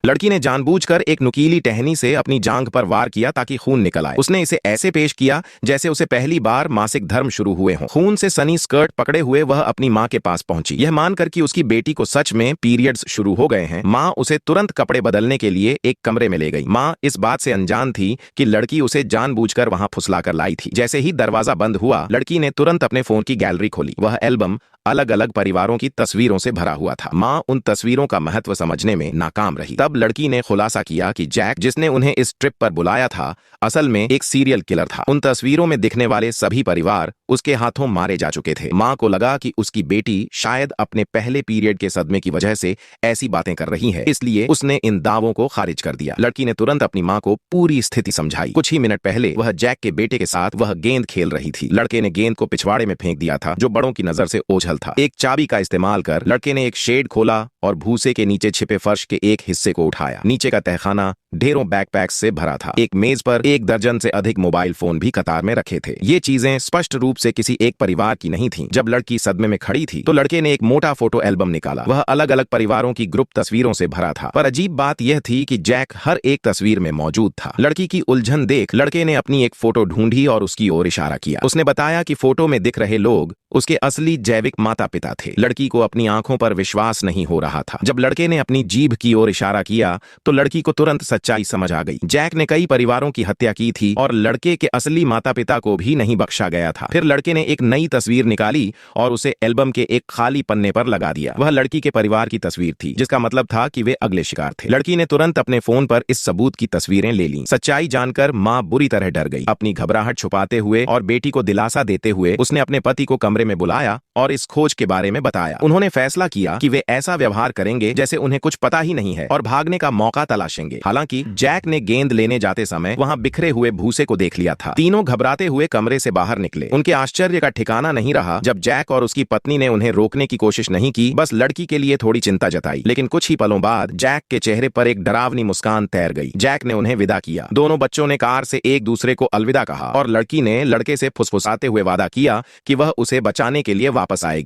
लड़की ने जानबूझकर एक नुकीली टहनी से अपनी जांघ पर वार किया ताकि खून निकल आए। उसने इसे ऐसे पेश किया जैसे उसे पहली बार मासिक धर्म शुरू हुए हों। खून से सनी स्कर्ट पकड़े हुए वह अपनी मां के पास पहुंची। यह मानकर कि उसकी बेटी को सच में पीरियड्स शुरू हो गए हैं, मां उसे तुरंत कपड़े बदलने के लिए एक कमरे में ले गई। मां इस बात से अनजान थी कि लड़की उसे जानबूझकर वहां फुसलाकर लाई थी। जैसे ही दरवाजा बंद हुआ, लड़की ने तुरंत अपने फोन की गैलरी खोली। वह एल्बम अलग अलग परिवारों की तस्वीरों से भरा हुआ था। मां उन तस्वीरों का महत्व समझने में नाकाम रही। तब लड़की ने खुलासा किया कि जैक, जिसने उन्हें इस ट्रिप पर बुलाया था, असल में एक सीरियल किलर था। उन तस्वीरों में दिखने वाले सभी परिवार उसके हाथों मारे जा चुके थे। मां को लगा कि उसकी बेटी शायद अपने पहले पीरियड के सदमे की वजह से ऐसी बातें कर रही है, इसलिए उसने इन दावों को खारिज कर दिया। लड़की ने तुरंत अपनी मां को पूरी स्थिति समझाई। कुछ ही मिनट पहले वह जैक के बेटे के साथ वह गेंद खेल रही थी। लड़के ने गेंद को पिछवाड़े में फेंक दिया था, जो बड़ों की नजर से ओझल था। एक चाबी का इस्तेमाल कर लड़के ने एक शेड खोला और भूसे के नीचे छिपे फर्श के एक हिस्से को उठाया। नीचे का तहखाना ढेरों बैकपैक्स से भरा था। एक मेज पर 1 दर्जन से अधिक मोबाइल फोन भी कतार में रखे थे। ये चीजें स्पष्ट रूप से किसी एक परिवार की नहीं थीं। जब लड़की सदमे में खड़ी थी तो लड़के ने एक मोटा फोटो एल्बम निकाला। वह अलग अलग परिवारों की ग्रुप तस्वीरों से भरा था, पर अजीब बात यह थी कि जैक हर एक तस्वीर में मौजूद था। लड़की की उलझन देख लड़के ने अपनी एक फोटो ढूंढी और उसकी ओर इशारा किया। उसने बताया कि फोटो में दिख रहे लोग उसके असली जैविक माता पिता थे। लड़की को अपनी आंखों पर विश्वास नहीं हो रहा था। जब लड़के ने अपनी जीभ की ओर इशारा किया तो लड़की को तुरंत सच्चाई समझ आ गई। जैक ने कई परिवारों की हत्या की थी और लड़के के असली माता पिता को भी नहीं बख्शा गया था। फिर लड़के ने एक नई तस्वीर निकाली और उसे एल्बम के एक खाली पन्ने पर लगा दिया। वह लड़की के परिवार की तस्वीर थी, जिसका मतलब था कि वे अगले शिकार थे। लड़की ने तुरंत अपने फोन पर इस सबूत की तस्वीरें ले लीं। सच्चाई जानकर मां बुरी तरह डर गई। अपनी घबराहट छुपाते हुए और बेटी को दिलासा देते हुए उसने अपने पति को कमरे में बुलाया और इस खोज के बारे में बताया। उन्होंने फैसला किया कि वे ऐसा व्यवहार करेंगे जैसे उन्हें कुछ पता ही नहीं है और भागने का मौका तलाशेंगे। हालांकि जैक ने गेंद लेने जाते समय वहां बिखरे हुए भूसे को देख लिया था। तीनों घबराते हुए कमरे से बाहर निकले। उनके आश्चर्य का ठिकाना नहीं रहा जब जैक और उसकी पत्नी ने उन्हें रोकने की कोशिश नहीं की, बस लड़की के लिए थोड़ी चिंता जताई। लेकिन कुछ ही पलों बाद जैक के चेहरे पर एक डरावनी मुस्कान तैर गई। जैक ने उन्हें विदा किया। दोनों बच्चों ने कार से एक दूसरे को अलविदा कहा और लड़की ने लड़के से फुसफुसाते हुए वादा किया कि वह उसे बचाने के लिए वापस आएगी।